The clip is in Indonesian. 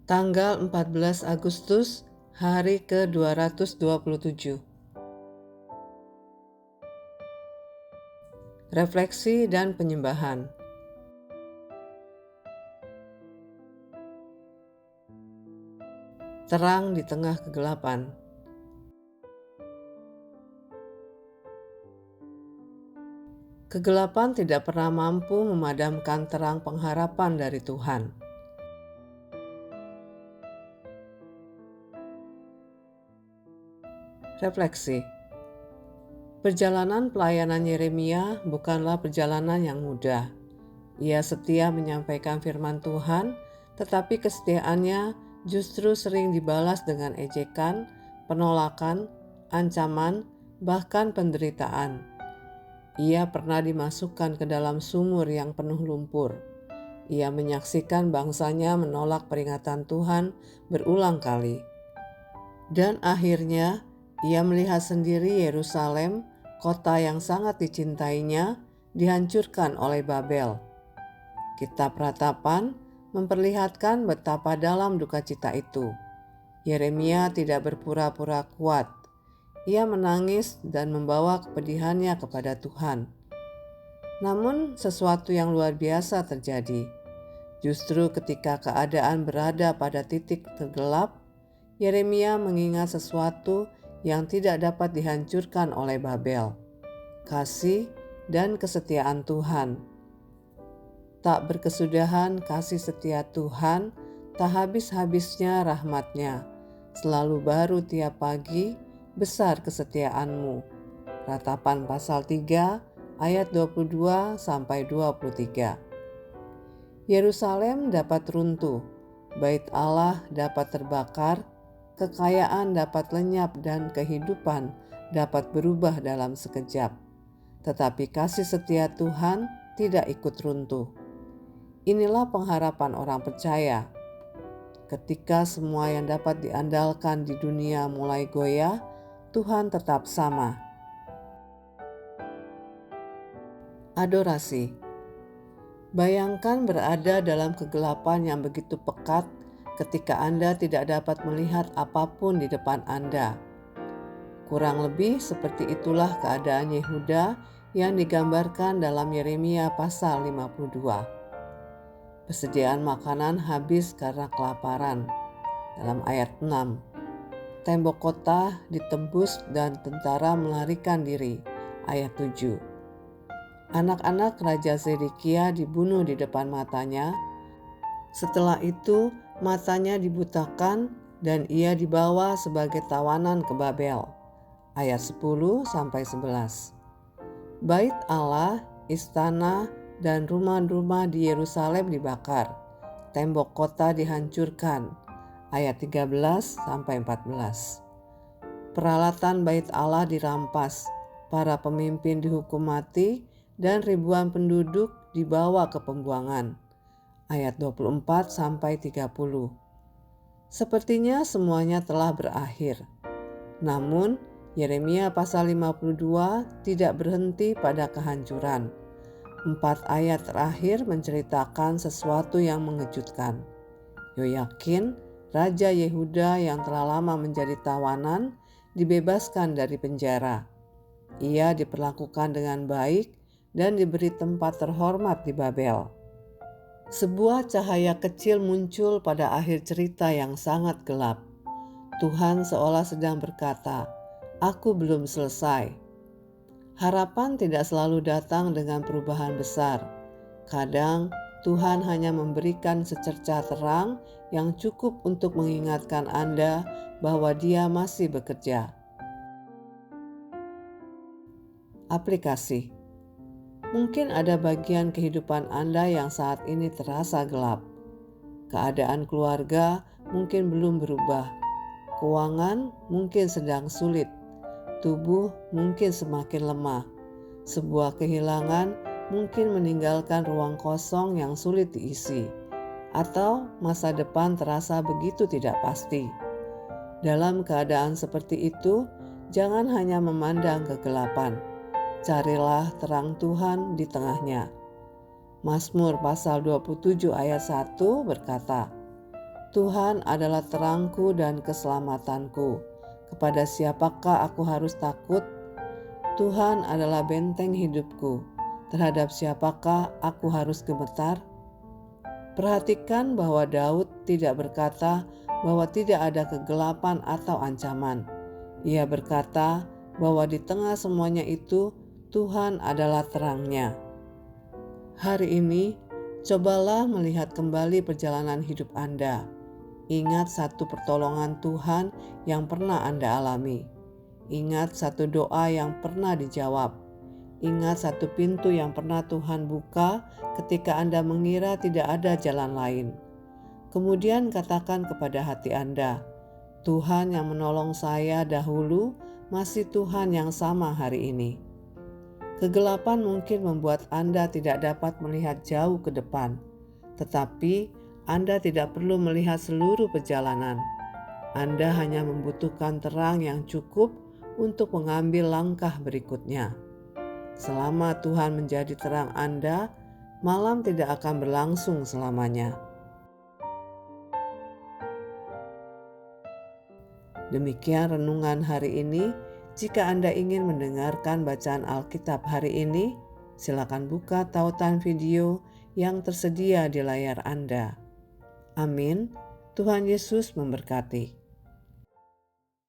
Tanggal 14 Agustus, hari ke-227. Refleksi dan penyembahan. Terang di tengah kegelapan. Kegelapan tidak pernah mampu memadamkan terang pengharapan dari Tuhan. Refleksi. Perjalanan pelayanan Yeremia bukanlah perjalanan yang mudah. Ia setia menyampaikan firman Tuhan, tetapi kesetiaannya justru sering dibalas dengan ejekan, penolakan, ancaman, bahkan penderitaan. Ia pernah dimasukkan ke dalam sumur yang penuh lumpur. Ia menyaksikan bangsanya menolak peringatan Tuhan berulang kali. Dan akhirnya, ia melihat sendiri Yerusalem, kota yang sangat dicintainya, dihancurkan oleh Babel. Kitab Ratapan memperlihatkan betapa dalam duka cita itu. Yeremia tidak berpura-pura kuat. Ia menangis dan membawa kepedihannya kepada Tuhan. Namun sesuatu yang luar biasa terjadi. Justru ketika keadaan berada pada titik tergelap, Yeremia mengingat sesuatu yang tidak dapat dihancurkan oleh Babel, kasih dan kesetiaan Tuhan. Tak berkesudahan kasih setia Tuhan, tak habis-habisnya rahmat-Nya, selalu baru tiap pagi, besar kesetiaan-Mu. Ratapan pasal 3 ayat 22-23. Yerusalem dapat runtuh, bait Allah dapat terbakar, kekayaan dapat lenyap dan kehidupan dapat berubah dalam sekejap. Tetapi kasih setia Tuhan tidak ikut runtuh. Inilah pengharapan orang percaya. Ketika semua yang dapat diandalkan di dunia mulai goyah, Tuhan tetap sama. Adorasi. Bayangkan berada dalam kegelapan yang begitu pekat ketika Anda tidak dapat melihat apapun di depan Anda. Kurang lebih seperti itulah keadaan Yehuda yang digambarkan dalam Yeremia pasal 52. Persediaan makanan habis karena kelaparan. Dalam ayat 6. Tembok kota ditembus dan tentara melarikan diri. Ayat 7. Anak-anak Raja Zedekia dibunuh di depan matanya. Setelah itu, matanya dibutakan dan ia dibawa sebagai tawanan ke Babel. Ayat 10-11. Bait Allah, istana, dan rumah-rumah di Yerusalem dibakar. Tembok kota dihancurkan. Ayat 13-14. Peralatan bait Allah dirampas. Para pemimpin dihukum mati dan ribuan penduduk dibawa ke pembuangan. Ayat 24-30. Sepertinya semuanya telah berakhir. Namun, Yeremia pasal 52 tidak berhenti pada kehancuran. 4 ayat terakhir menceritakan sesuatu yang mengejutkan. Yoyakin, Raja Yehuda yang telah lama menjadi tawanan, dibebaskan dari penjara. Ia diperlakukan dengan baik dan diberi tempat terhormat di Babel. Sebuah cahaya kecil muncul pada akhir cerita yang sangat gelap. Tuhan seolah sedang berkata, "Aku belum selesai." Harapan tidak selalu datang dengan perubahan besar. Kadang Tuhan hanya memberikan secerca terang yang cukup untuk mengingatkan Anda bahwa Dia masih bekerja. Aplikasi. Mungkin ada bagian kehidupan Anda yang saat ini terasa gelap. Keadaan keluarga mungkin belum berubah. Keuangan mungkin sedang sulit. Tubuh mungkin semakin lemah. Sebuah kehilangan mungkin meninggalkan ruang kosong yang sulit diisi. Atau masa depan terasa begitu tidak pasti. Dalam keadaan seperti itu, jangan hanya memandang kegelapan. Carilah terang Tuhan di tengahnya. Mazmur pasal 27 ayat 1 berkata, Tuhan adalah terangku dan keselamatanku. Kepada siapakah aku harus takut? Tuhan adalah benteng hidupku. Terhadap siapakah aku harus gemetar? Perhatikan bahwa Daud tidak berkata bahwa tidak ada kegelapan atau ancaman. Ia berkata bahwa di tengah semuanya itu Tuhan adalah terangnya. Hari ini, cobalah melihat kembali perjalanan hidup Anda. Ingat satu pertolongan Tuhan yang pernah Anda alami. Ingat satu doa yang pernah dijawab. Ingat satu pintu yang pernah Tuhan buka ketika Anda mengira tidak ada jalan lain. Kemudian katakan kepada hati Anda, Tuhan yang menolong saya dahulu masih Tuhan yang sama hari ini. Kegelapan mungkin membuat Anda tidak dapat melihat jauh ke depan, tetapi Anda tidak perlu melihat seluruh perjalanan. Anda hanya membutuhkan terang yang cukup untuk mengambil langkah berikutnya. Selama Tuhan menjadi terang Anda, malam tidak akan berlangsung selamanya. Demikian renungan hari ini. Jika Anda ingin mendengarkan bacaan Alkitab hari ini, silakan buka tautan video yang tersedia di layar Anda. Amin. Tuhan Yesus memberkati.